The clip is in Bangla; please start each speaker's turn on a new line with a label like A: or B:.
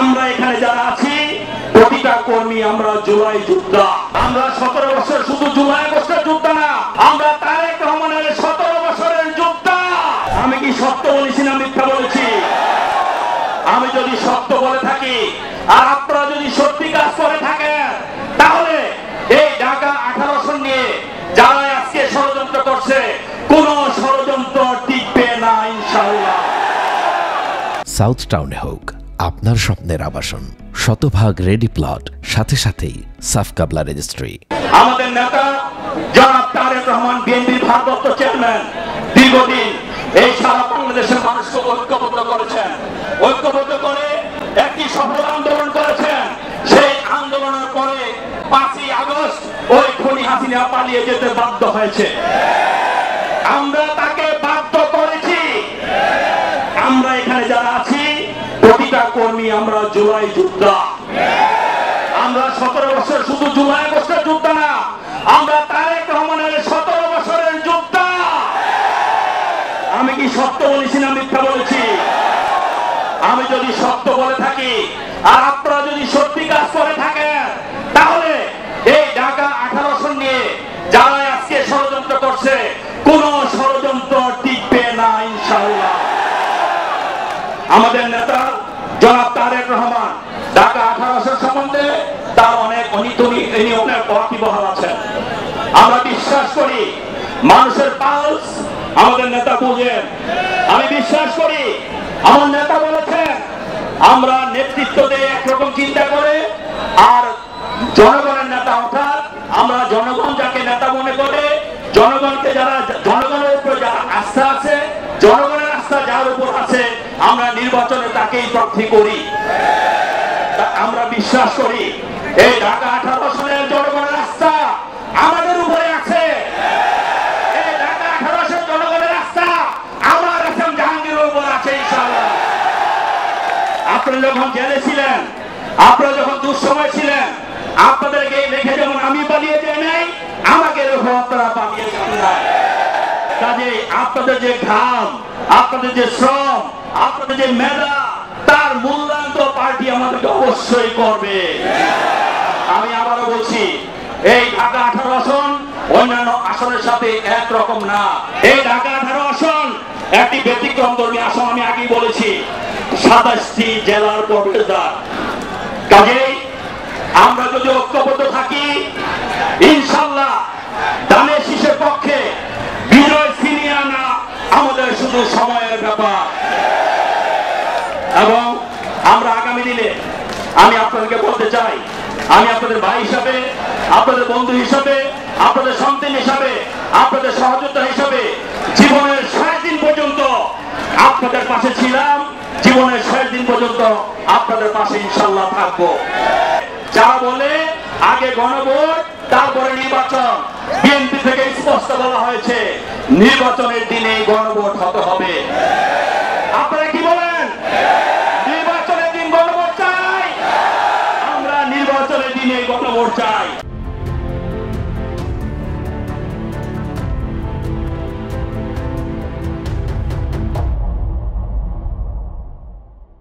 A: আমরা এখানে যারা আছি প্রতিটা কর্মী আমরা জুলাই যোদ্ধা। আমরা 17 বছর শুধু জুলাই আগস্টের যোদ্ধা না, আমরা তারেক রহমানের 17 বছরের যোদ্ধা। আমি কি সত্য বলেছি না মিথ্যা বলেছি? আমি যদি সত্য বলে থাকি আর আপনারা যদি সত্যি কাজ করে থাকেন, তাহলে এই ঢাকা 18 নিয়ে যারা আজকে ষড়যন্ত্র করছে, কোন ষড়যন্ত্র টিকবে না ইনশাআল্লাহ।
B: সাউথ টাউনে হোক আপনার স্বপ্নের আবাসন, শতভাগ রেডি প্লট, সাথে সাথেই সাফ কাবলা রেজিস্ট্রি।
A: আমাদের নেতা জনাব তারেক রহমান বিএনপির ভারপ্রাপ্ত চেয়ারম্যান দীর্ঘদিন এই সারা বাংলাদেশের মানুষকে ঐক্যবদ্ধ করেছেন, ঐক্যবদ্ধ করে একটি সফল আন্দোলন করেছেন। সেই আন্দোলনের পরে 5ই আগস্ট ওই খুনি হাসিনা পালিয়ে যেতে বাধ্য হয়েছে। আমরা তাকে বাধ্য করেছি। আমরা এখানে যারা আছি প্রতিটা কর্মী আমরা জুলাই যোদ্ধা। আমরা 17 বছর শুধু জুলাই আগস্টের যোদ্ধা না, আমরা তারেক রহমানের 17 বছরের যোদ্ধা। আমি কি সত্য বলেছি না মিথ্যা বলেছি? আমি যদি সত্য বলে থাকি আর আপনারা যদি সত্যি কাজ করে থাকেন, তাহলে এই ঢাকা 18 নিয়ে যারা আজকে ষড়যন্ত্র করছে, কোন ষড়যন্ত্র টিকবে না ইনশাআল্লাহ। আমাদের নেতা জনাব তারেক রহমান ঢাকা 18 সম্বন্ধে তার অনেক অনেক ওয়াকিবহাল আছেন। আমরা বিশ্বাস করি মানুষের পালস আমাদের নেতা বুঝেন। আমি বিশ্বাস করি আমার নেতা বলেছেন আমরা নেতৃত্ব দিয়ে একরকম চিন্তা করে, আর জনগণের নেতা অর্থাৎ আমরা জনগণ যাকে নেতা মনে করে, জনগণকে যারা জনগণের উপর যারা আস্থা আছে, জনগণের আস্থা যার উপর আছে, আমরা নির্বাচনে তাকেই প্রার্থী করি। আমরা বিশ্বাস করি এই ঢাকা 18 সালের জনগণের আস্থা আমাদের উপরে আছে। এই ঢাকা 18 জনগণের আস্থা আমার আসাম জাহাঙ্গীরের উপর আছে ইনশাআল্লাহ। আপনারা যখন জেলে ছিলেন, আপনারা যখন দুঃসময় ছিলেন, আপনাদেরকে রেখে যেমন আমি পালিয়ে যাই নাই, আমাকে রেখে আপনারা পালিয়ে যান না। কাজে আপনাদের যে ঘাম, আপনাদের যে শ্রম, আপনাদের যে মেধা, তার মূল্যায়ন তো পার্টি আমাদেরকে অবশ্যই করবে। আমি আবারও বলছি এই ঢাকা 18 আসন অন্যান্য আসনের সাথে একরকম না। এই ঢাকা 18 আসন একটি ব্যতিক্রমধর্মী আসন। আমি আগেই বলেছি 27টি জেলার প্রবেশদ্বার। কাজেই আমরা যদি ঐক্যবদ্ধ থাকি, ইনশাআল্লাহ দানের শীষের পক্ষে বিজয় ছিনিয়ে আনা আমাদের শুধু সময়ের ব্যাপার। এবং আমরা আগামী দিনে আমি আপনাদেরকে বলতে চাই, আমি আপনাদের ভাই হিসাবে, আপনাদের বন্ধু হিসাবে, আপনাদের সন্তান হিসাবে, আপনাদের সহযোদ্ধা হিসাবে জীবনের শেষ দিন পর্যন্ত আপনাদের পাশে ছিলাম। জীবনের শেষ দিন পর্যন্ত আপনাদের পাশে ইনশাআল্লাহ থাকবো। যারা বলে আগে গণভোট তারপরে নির্বাচন, বিএনপি থেকে স্পষ্ট বলা হয়েছে নির্বাচনের দিনে গণভোট হতে হবে। আপনারা কি বলেন? নির্বাচনের দিন গণভোট চাই, আমরা নির্বাচনের দিনে গণভোট চাই।